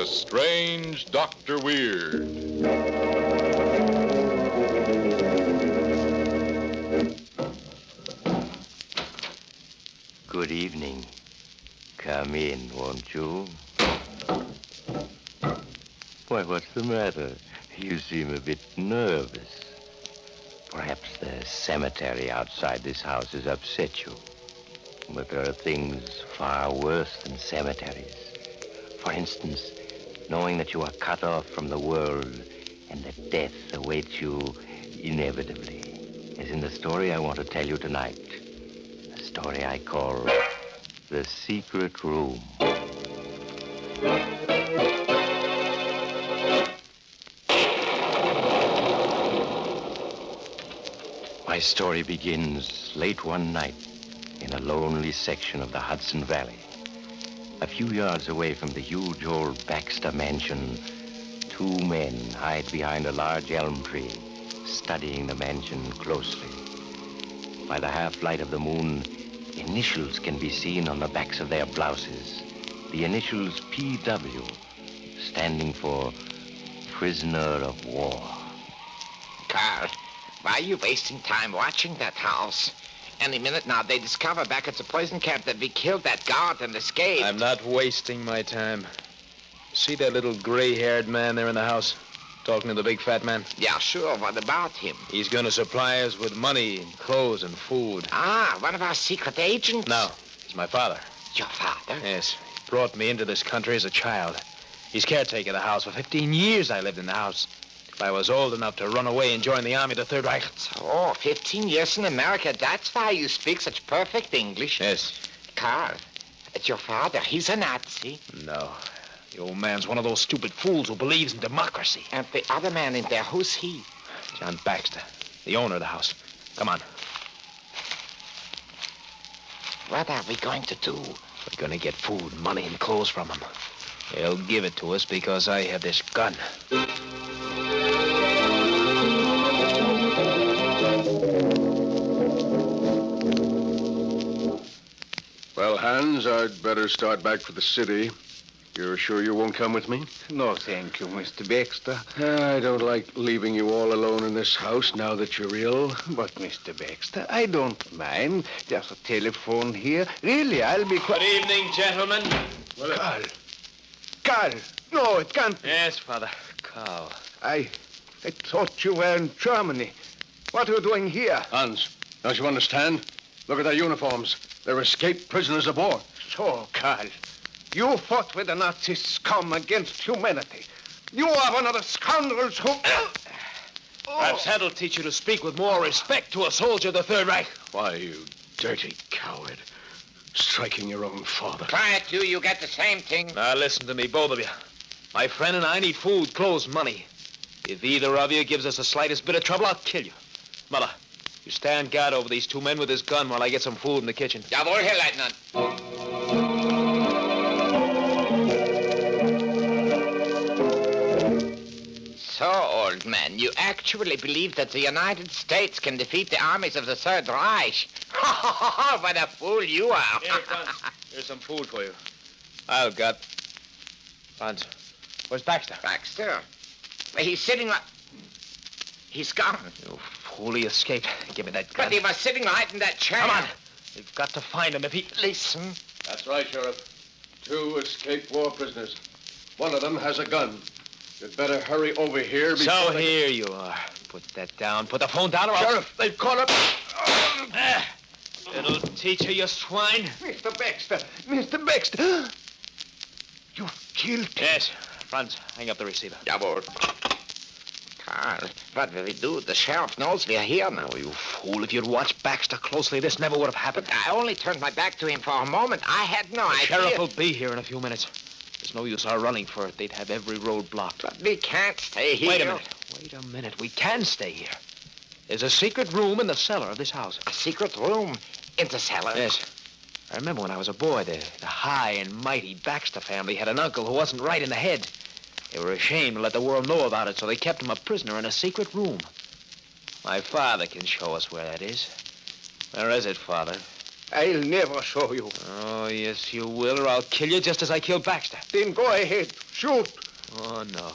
The Strange Dr. Weird. Good evening. Come in, won't you? Why, what's the matter? You seem a bit nervous. Perhaps the cemetery outside this house has upset you. But there are things far worse than cemeteries. For instance, knowing that you are cut off from the world and that death awaits you inevitably. As in the story I want to tell you tonight. A story I call The Secret Room. My story begins late one night in a lonely section of the Hudson Valley. A few yards away from the huge old Baxter mansion, two men hide behind a large elm tree, studying the mansion closely. By the half-light of the moon, initials can be seen on the backs of their blouses. The initials P.W., standing for Prisoner of War. Carl, why are you wasting time watching that house? Any minute now, they discover back at the poison camp that we killed that guard and escaped. I'm not wasting my time. See that little gray-haired man there in the house? Talking to the big fat man? Yeah, sure. What about him? He's going to supply us with money and clothes and food. Ah, one of our secret agents? No, he's my father. Your father? Yes, he brought me into this country as a child. He's caretaker of the house. For 15 years I lived in the house. If I was old enough to run away and join the army of the Third Reich. Oh, 15 years in America. That's why you speak such perfect English. Yes. Carl, it's your father. He's a Nazi. No. The old man's one of those stupid fools who believes in democracy. And the other man in there, who's he? John Baxter, the owner of the house. Come on. What are we going to do? We're going to get food, money, and clothes from him. He'll give it to us because I have this gun. Well, Hans, I'd better start back for the city. You're sure you won't come with me? No, thank you, Mr. Baxter. I don't like leaving you all alone in this house now that you're ill. But, Mr. Baxter, I don't mind. There's a telephone here. Really, I'll be Good evening, gentlemen. Carl! No, it can't be. Yes, Father. Carl. I thought you were in Germany. What are you doing here? Hans, don't you understand? Look at their uniforms. They're escaped prisoners of war. So, Carl, you fought with the Nazi scum against humanity. You are one of the scoundrels who... Perhaps that'll teach you to speak with more respect to a soldier of the Third Reich. Why, you dirty coward. Striking your own father. Quiet, you get the same thing. Now, listen to me, both of you. My friend and I need food, clothes, money. If either of you gives us the slightest bit of trouble, I'll kill you. Muller, you stand guard over these two men with this gun while I get some food in the kitchen. Jawohl, Herr Leutnant. So, old man, you actually believe that the United States can defeat the armies of the Third Reich? What a fool you are. Here, Franz. Here's some food for you. I've got... Franz, where's Baxter? Baxter? He's sitting right... He's gone. You fool, he escaped. Give me that gun. But he was sitting right in that chair. Come on. We've got to find him if he... Listen. That's right, Sheriff. 2 escaped war prisoners. One of them has a gun. You'd better hurry over here before So here you are. Put that down. Put the phone down or I'll... Sheriff, they've caught up... It'll teach you, you swine. Mr. Baxter! Mr. Baxter! You killed him. Yes. Franz, hang up the receiver. Jawohl. Carl, what will we do? The sheriff knows we're here now. Oh, you fool. If you'd watched Baxter closely, this never would have happened. But I only turned my back to him for a moment. I had no The idea. sheriff will be here in a few minutes. There's no use our running for it. They'd have every road blocked. But we can't stay here. Wait a minute. We can stay here. There's a secret room in the cellar of this house. A secret room in the cellar? Yes. I remember when I was a boy, the high and mighty Baxter family had an uncle who wasn't right in the head. They were ashamed to let the world know about it, so they kept him a prisoner in a secret room. My father can show us where that is. Where is it, Father? I'll never show you. Oh, yes, you will, or I'll kill you just as I killed Baxter. Then go ahead. Shoot. Oh, no.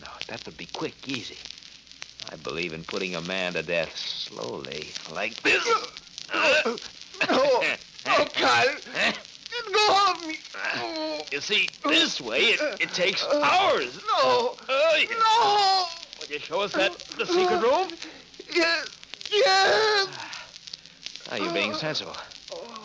No. That would be quick, easy. I believe in putting a man to death slowly, like this. No. Oh, Carl. Let go of me. Oh. You see, this way, it takes hours. No. Oh, yeah. No. Will you show us the secret room? Yes. Yes. Now you're being sensible.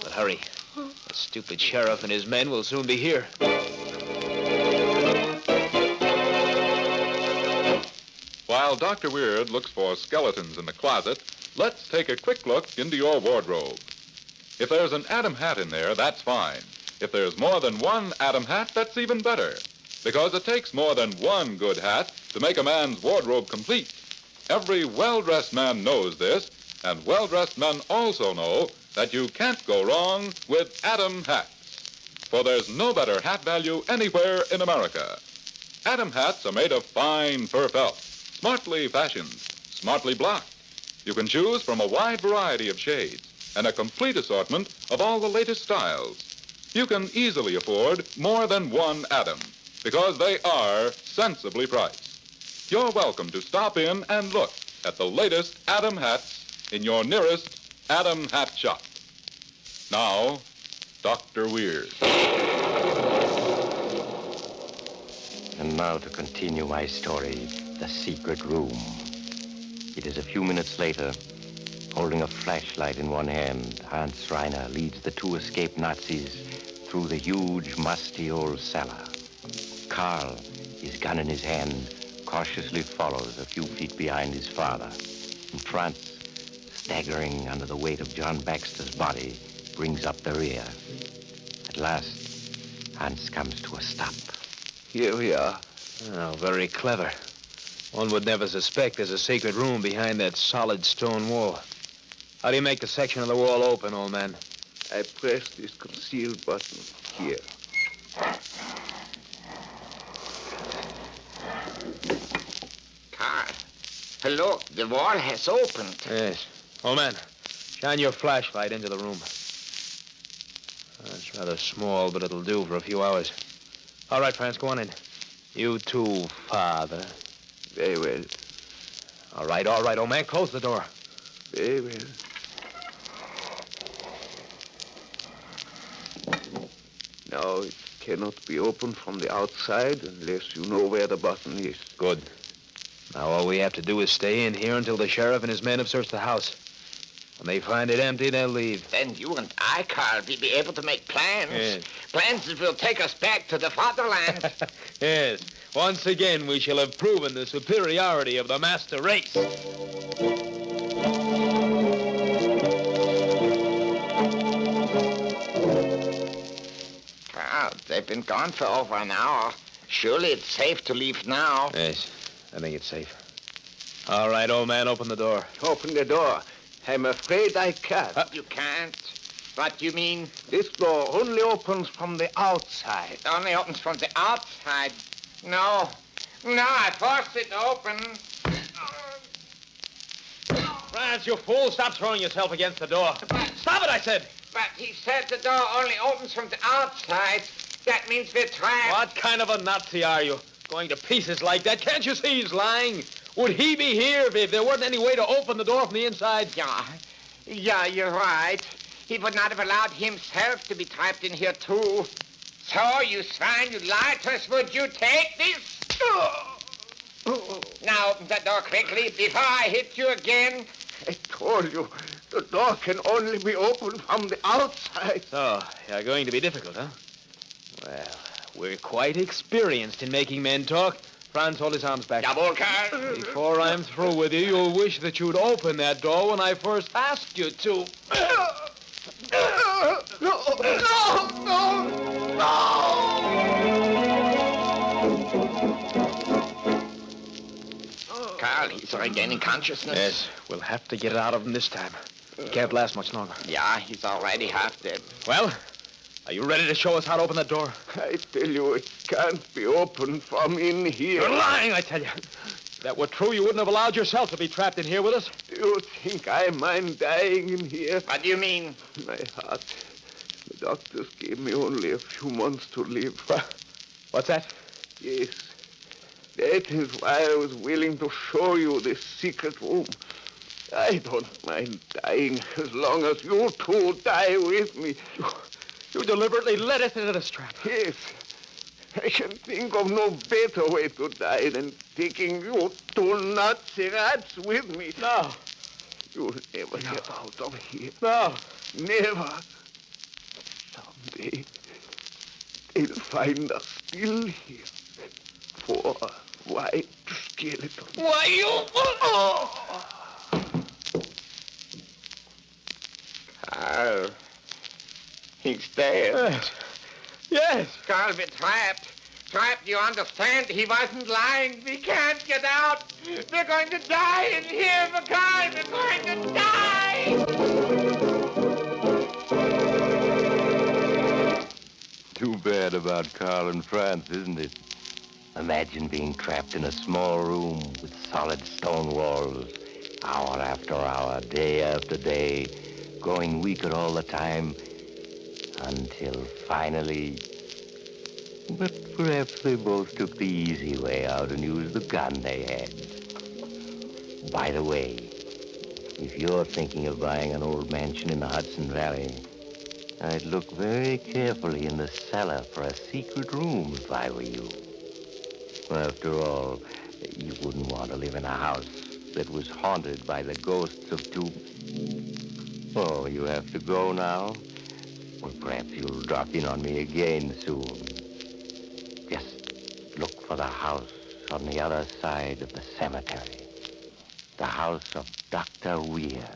But hurry. The stupid sheriff and his men will soon be here. While Dr. Weird looks for skeletons in the closet, let's take a quick look into your wardrobe. If there's an Adam hat in there, that's fine. If there's more than one Adam hat, that's even better. Because it takes more than one good hat to make a man's wardrobe complete. Every well-dressed man knows this, and well-dressed men also know that you can't go wrong with Adam hats. For there's no better hat value anywhere in America. Adam hats are made of fine fur felt, smartly fashioned, smartly blocked. You can choose from a wide variety of shades and a complete assortment of all the latest styles. You can easily afford more than one Adam because they are sensibly priced. You're welcome to stop in and look at the latest Adam hats in your nearest Adam hat shop. Now, Dr. Weird. And now to continue my story, The Secret Room. It is a few minutes later. Holding a flashlight in one hand, Hans Reiner leads the two escaped Nazis through the huge, musty old cellar. Carl, his gun in his hand, cautiously follows a few feet behind his father. And Franz, staggering under the weight of John Baxter's body, brings up the rear. At last, Hans comes to a stop. Here we are. Oh, very clever. One would never suspect there's a secret room behind that solid stone wall. How do you make the section of the wall open, old man? I press this concealed button here. Carl, look, the wall has opened. Yes. Old man, shine your flashlight into the room. It's rather small, but it'll do for a few hours. All right, Franz, go on in. You too, Father. Very well. All right, old man, close the door. Very well. Now, it cannot be opened from the outside unless you know where the button is. Good. Now all we have to do is stay in here until the sheriff and his men have searched the house. When they find it empty, they'll leave. Then you and I, Carl, will be able to make plans. Yes. Plans that will take us back to the fatherland. Yes. Once again, we shall have proven the superiority of the master race. Carl, they've been gone for over an hour. Surely it's safe to leave now. Yes, I think it's safe. All right, old man, open the door. Open the door. I'm afraid I can't. You can't? What do you mean? This door only opens from the outside. It only opens from the outside. No, I forced it open. Franz, you fool, stop throwing yourself against the door. Stop it, I said. But he said the door only opens from the outside. That means we're trapped. What kind of a Nazi are you? Going to pieces like that? Can't you see he's lying? Would he be here if there wasn't any way to open the door from the inside? Yeah, you're right. He would not have allowed himself to be trapped in here, too. So, you swine, you lied to us. Would you take this? Now open that door quickly before I hit you again. I told you, the door can only be opened from the outside. So, you're going to be difficult, huh? Well, we're quite experienced in making men talk. Franz, hold his arms back. Jawohl, Carl. Before I'm through with you, you'll wish that you'd open that door when I first asked you to. Carl, he's regaining consciousness. Yes, we'll have to get it out of him this time. He can't last much longer. Yeah, he's already half dead. Well, are you ready to show us how to open the door? I tell you, it can't be opened from in here. You're lying, I tell you. that were true, you wouldn't have allowed yourself to be trapped in here with us. Do you think I mind dying in here? What do you mean? My heart. The doctors gave me only a few months to live. What's that? Yes. That is why I was willing to show you this secret room. I don't mind dying as long as you two die with me. You deliberately led us into this trap. Yes. I can think of no better way to die than taking you two Nazi rats with me. No. You'll never get out of here. No. Never. Someday, they'll find us still here. 4 white skeletons. Why, you... Carl. He's dead. Yes. Yes. Carl, we're trapped. Trapped, you understand? He wasn't lying. We can't get out. We're going to die in here, Carl. We're going to die. Too bad about Carl and France, isn't it? Imagine being trapped in a small room with solid stone walls, hour after hour, day after day, growing weaker all the time, until finally... But perhaps they both took the easy way out and used the gun they had. By the way, if you're thinking of buying an old mansion in the Hudson Valley, I'd look very carefully in the cellar for a secret room if I were you. After all, you wouldn't want to live in a house that was haunted by the ghosts of two... Oh, you have to go now? Well, perhaps you'll drop in on me again soon. Just look for the house on the other side of the cemetery. The house of Dr. Weir.